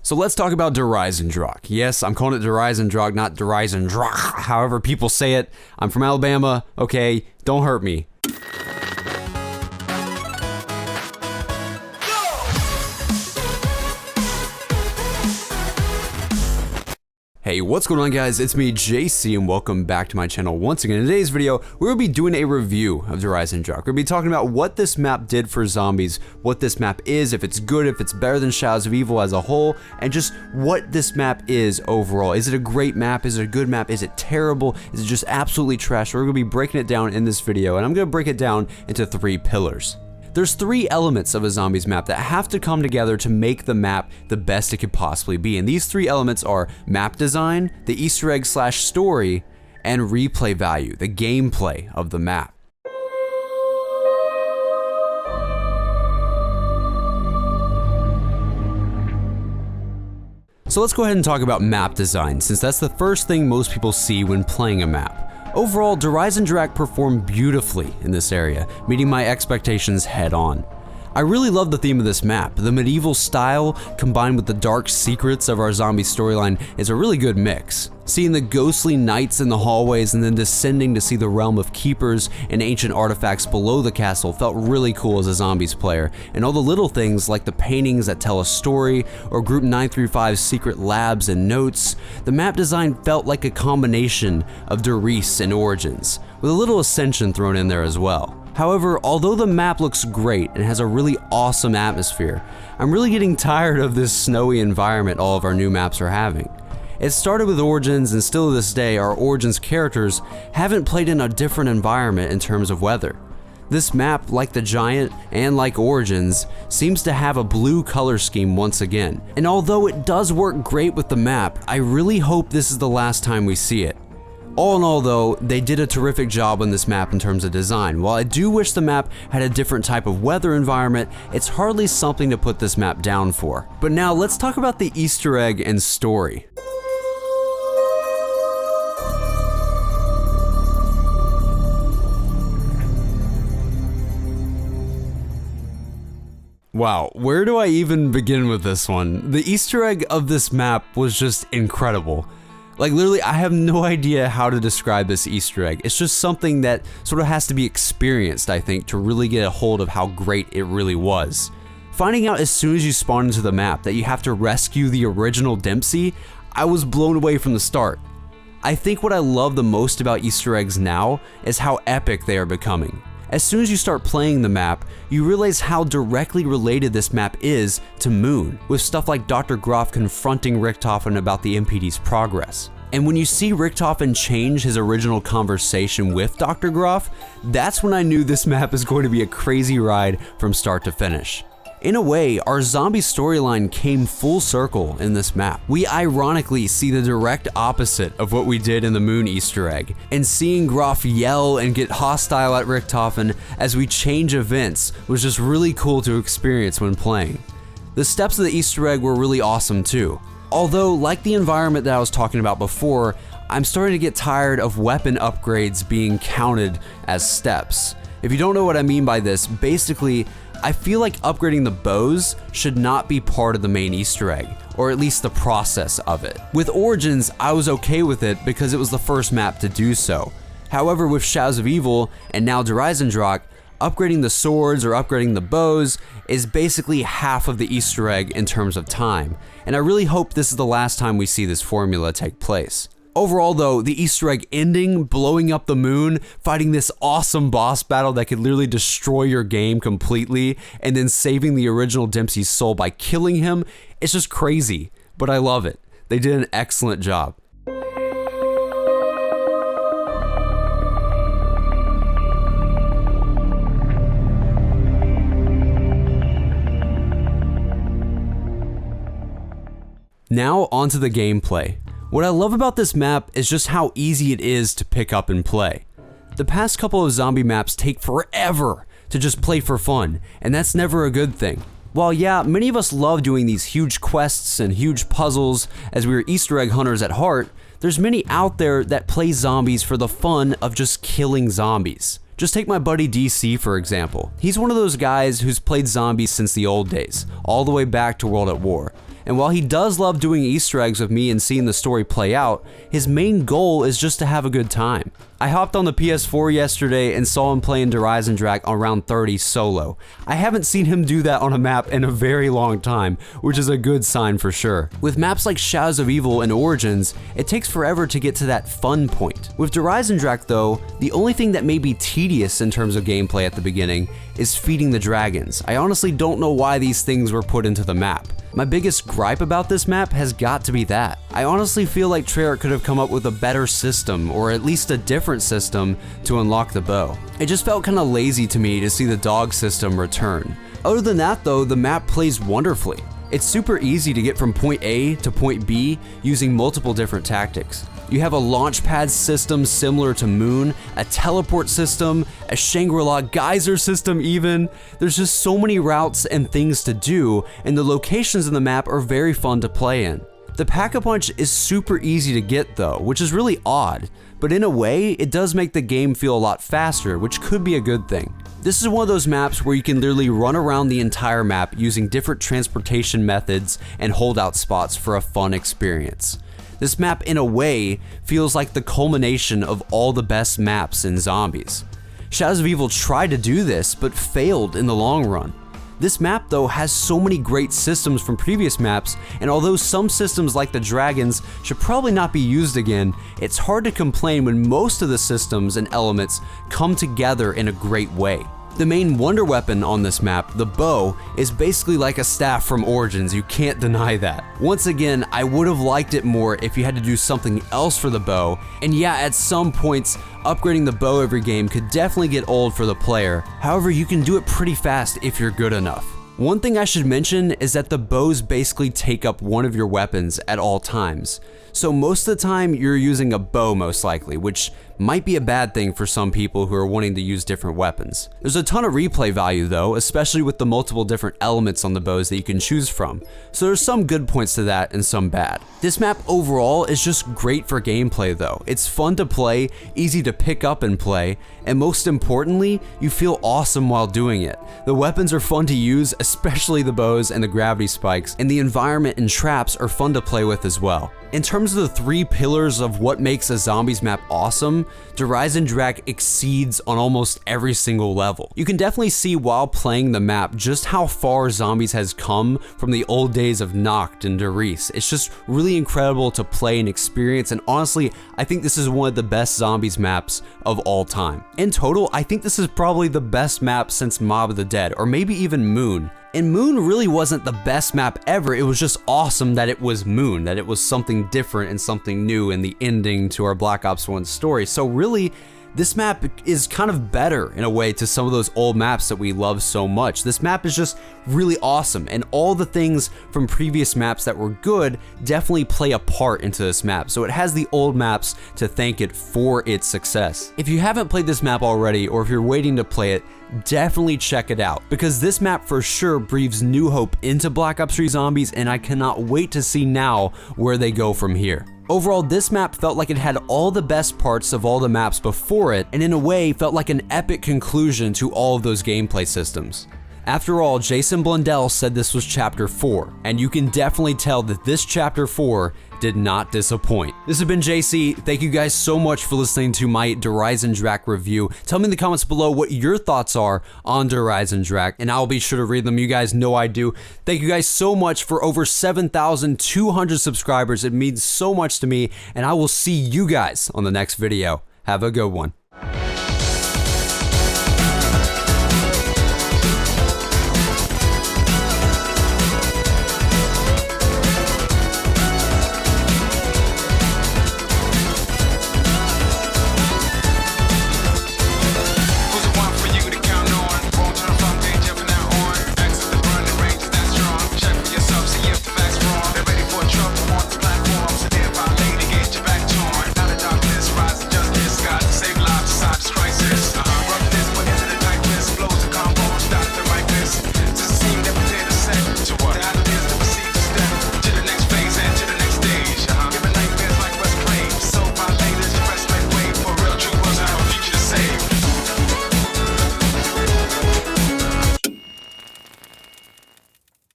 So let's talk about Eisendrache. Yes, I'm calling it Eisendrache, not Eisendrache, however people say it. I'm from Alabama, okay? Don't hurt me. Hey, what's going on guys? It's me, JC, and welcome back to my channel once again. In today's video, we're going to be doing a review of Eisendrache. We're going to be talking about what this map did for zombies, what this map is, if it's good, if it's better than Shadows of Evil as a whole, and just what this map is overall. Is it a great map? Is it a good map? Is it terrible? Is it just absolutely trash? We're going to be breaking it down in this video, and I'm going to break it down into 3 pillars. There's 3 elements of a zombies map that have to come together to make the map the best it could possibly be. And these 3 elements are map design, the Easter egg / story, and replay value, the gameplay of the map. So let's go ahead and talk about map design, since that's the first thing most people see when playing a map. Overall, Eisendrache performed beautifully in this area, meeting my expectations head on. I really love the theme of this map. The medieval style combined with the dark secrets of our zombie storyline is a really good mix. Seeing the ghostly knights in the hallways and then descending to see the realm of keepers and ancient artifacts below the castle felt really cool as a zombies player, and all the little things like the paintings that tell a story or Group 935's secret labs and notes. The map design felt like a combination of Derice and Origins, with a little Ascension thrown in there as well. However, although the map looks great and has a really awesome atmosphere, I'm really getting tired of this snowy environment all of our new maps are having. It started with Origins, and still to this day, our Origins characters haven't played in a different environment in terms of weather. This map, like the Giant and like Origins, seems to have a blue color scheme once again. And although it does work great with the map, I really hope this is the last time we see it. All in all though, they did a terrific job on this map in terms of design. While I do wish the map had a different type of weather environment, it's hardly something to put this map down for. But now let's talk about the Easter egg and story. Wow, where do I even begin with this one? The Easter egg of this map was just incredible. Like literally, I have no idea how to describe this Easter egg. It's just something that sort of has to be experienced, I think, to really get a hold of how great it really was. Finding out as soon as you spawn into the map that you have to rescue the original Dempsey, I was blown away from the start. I think what I love the most about Easter eggs now is how epic they are becoming. As soon as you start playing the map, you realize how directly related this map is to Moon, with stuff like Dr. Groff confronting Richtofen about the MPD's progress. And when you see Richtofen change his original conversation with Dr. Groff, that's when I knew this map is going to be a crazy ride from start to finish. In a way, our zombie storyline came full circle in this map. We ironically see the direct opposite of what we did in the Moon Easter egg, and seeing Groff yell and get hostile at Richtofen as we change events was just really cool to experience when playing. The steps of the Easter egg were really awesome too. Although, like the environment that I was talking about before, I'm starting to get tired of weapon upgrades being counted as steps. If you don't know what I mean by this, basically, I feel like upgrading the bows should not be part of the main Easter egg, or at least the process of it. With Origins, I was okay with it because it was the first map to do so. However, with Shadows of Evil and now Eisendrache, upgrading the swords or upgrading the bows is basically half of the Easter egg in terms of time, and I really hope this is the last time we see this formula take place. Overall though, the Easter egg ending, blowing up the moon, fighting this awesome boss battle that could literally destroy your game completely, and then saving the original Dempsey's soul by killing him, it's just crazy, but I love it. They did an excellent job. Now onto the gameplay. What I love about this map is just how easy it is to pick up and play. The past couple of zombie maps take forever to just play for fun, and that's never a good thing. While yeah, many of us love doing these huge quests and huge puzzles as we are Easter egg hunters at heart, there's many out there that play zombies for the fun of just killing zombies. Just take my buddy DC for example. He's one of those guys who's played zombies since the old days, all the way back to World at War. And while he does love doing Easter eggs with me and seeing the story play out, his main goal is just to have a good time. I hopped on the PS4 yesterday and saw him playing Eisendrache on round 30 solo. I haven't seen him do that on a map in a very long time, which is a good sign for sure. With maps like Shadows of Evil and Origins, it takes forever to get to that fun point. With Eisendrache though, the only thing that may be tedious in terms of gameplay at the beginning is feeding the dragons. I honestly don't know why these things were put into the map. My biggest gripe about this map has got to be that. I honestly feel like Treyarch could have come up with a better system, or at least a different system, to unlock the bow. It just felt kinda lazy to me to see the dog system return. Other than that though, the map plays wonderfully. It's super easy to get from point A to point B using multiple different tactics. You have a launch pad system similar to Moon, a teleport system, a Shangri-La geyser system even. There's just so many routes and things to do, and the locations in the map are very fun to play in. The Pack-a-Punch is super easy to get though, which is really odd, but in a way, it does make the game feel a lot faster, which could be a good thing. This is one of those maps where you can literally run around the entire map using different transportation methods and holdout spots for a fun experience. This map, in a way, feels like the culmination of all the best maps in zombies. Shadows of Evil tried to do this, but failed in the long run. This map, though, has so many great systems from previous maps, and although some systems like the dragons should probably not be used again, it's hard to complain when most of the systems and elements come together in a great way. The main wonder weapon on this map, the bow, is basically like a staff from Origins, you can't deny that. Once again, I would have liked it more if you had to do something else for the bow, and yeah, at some points, upgrading the bow every game could definitely get old for the player. However, you can do it pretty fast if you're good enough. One thing I should mention is that the bows basically take up one of your weapons at all times. So most of the time you're using a bow most likely, which might be a bad thing for some people who are wanting to use different weapons. There's a ton of replay value though, especially with the multiple different elements on the bows that you can choose from. So there's some good points to that and some bad. This map overall is just great for gameplay though. It's fun to play, easy to pick up and play, and most importantly, you feel awesome while doing it. The weapons are fun to use, especially the bows and the gravity spikes, and the environment and traps are fun to play with as well. In terms of the three pillars of what makes a zombies map awesome, Eisendrache exceeds on almost every single level. You can definitely see while playing the map just how far zombies has come from the old days of Nacht and Derice. It's just really incredible to play and experience, and honestly, I think this is one of the best zombies maps of all time. In total, I think this is probably the best map since Mob of the Dead, or maybe even Moon. And Moon really wasn't the best map ever, it was just awesome that it was Moon, that it was something different and something new in the ending to our Black Ops 1 story. So really, this map is kind of better in a way to some of those old maps that we love so much. This map is just really awesome, and all the things from previous maps that were good definitely play a part into this map, so it has the old maps to thank it for its success. If you haven't played this map already, or if you're waiting to play it, definitely check it out, because this map for sure breathes new hope into Black Ops 3 Zombies, and I cannot wait to see now where they go from here. Overall, this map felt like it had all the best parts of all the maps before it, and in a way felt like an epic conclusion to all of those gameplay systems. After all, Jason Blundell said this was Chapter 4, and you can definitely tell that this Chapter 4 did not disappoint. This has been JC. Thank you guys so much for listening to my Eisendrache review. Tell me in the comments below what your thoughts are on Eisendrache, and I'll be sure to read them. You guys know I do. Thank you guys so much for over 7,200 subscribers. It means so much to me, and I will see you guys on the next video. Have a good one.